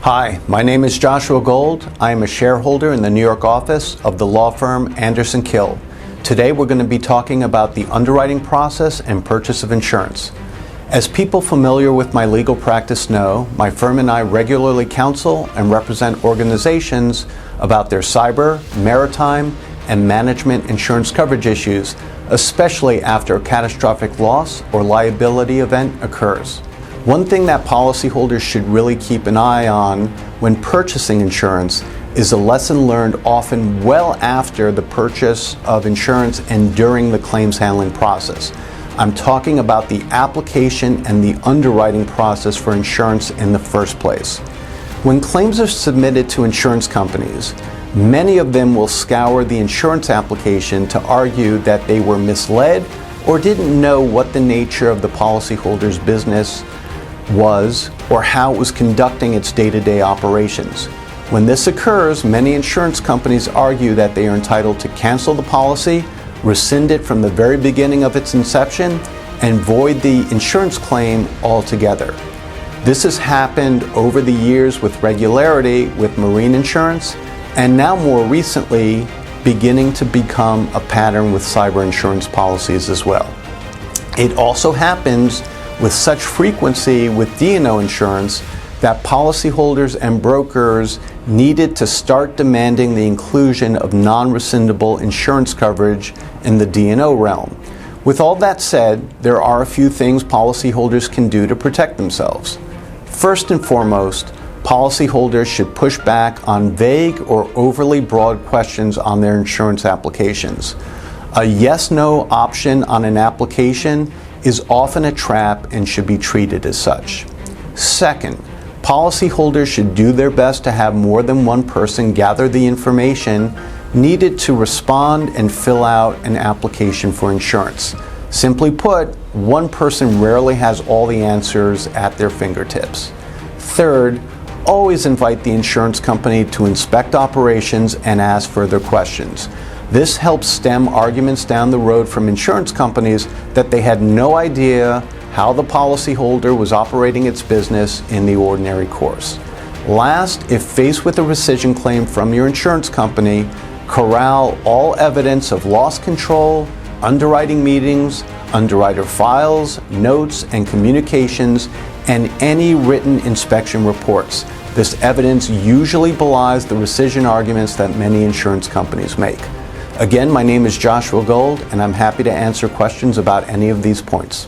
Hi, my name is Joshua Gold. I am a shareholder in the New York office of the law firm Anderson Kill. Today we're going to be talking about the underwriting process and purchase of insurance. As people familiar with my legal practice know, my firm and I regularly counsel and represent organizations about their cyber, maritime, and management insurance coverage issues, especially after a catastrophic loss or liability event occurs. One thing that policyholders should really keep an eye on when purchasing insurance is a lesson learned often well after the purchase of insurance and during the claims handling process. I'm talking about the application and the underwriting process for insurance in the first place. When claims are submitted to insurance companies, many of them will scour the insurance application to argue that they were misled or didn't know what the nature of the policyholder's business was or how it was conducting its day-to-day operations. When this occurs, many insurance companies argue that they are entitled to cancel the policy, rescind it from the very beginning of its inception, and void the insurance claim altogether. This has happened over the years with regularity with marine insurance, and now more recently beginning to become a pattern with cyber insurance policies as well. It also happens with such frequency with D&O insurance that policyholders and brokers needed to start demanding the inclusion of non-rescindable insurance coverage in the D&O realm. With all that said, there are a few things policyholders can do to protect themselves. First and foremost, policyholders should push back on vague or overly broad questions on their insurance applications. A yes/no option on an application is often a trap and should be treated as such. Second, policyholders should do their best to have more than one person gather the information needed to respond and fill out an application for insurance. Simply put, one person rarely has all the answers at their fingertips. Third, always invite the insurance company to inspect operations and ask further questions. This helps stem arguments down the road from insurance companies that they had no idea how the policyholder was operating its business in the ordinary course. Last, if faced with a rescission claim from your insurance company, corral all evidence of loss control, underwriting meetings, underwriter files, notes, and communications, and any written inspection reports. This evidence usually belies the rescission arguments that many insurance companies make. Again, my name is Joshua Gold, and I'm happy to answer questions about any of these points.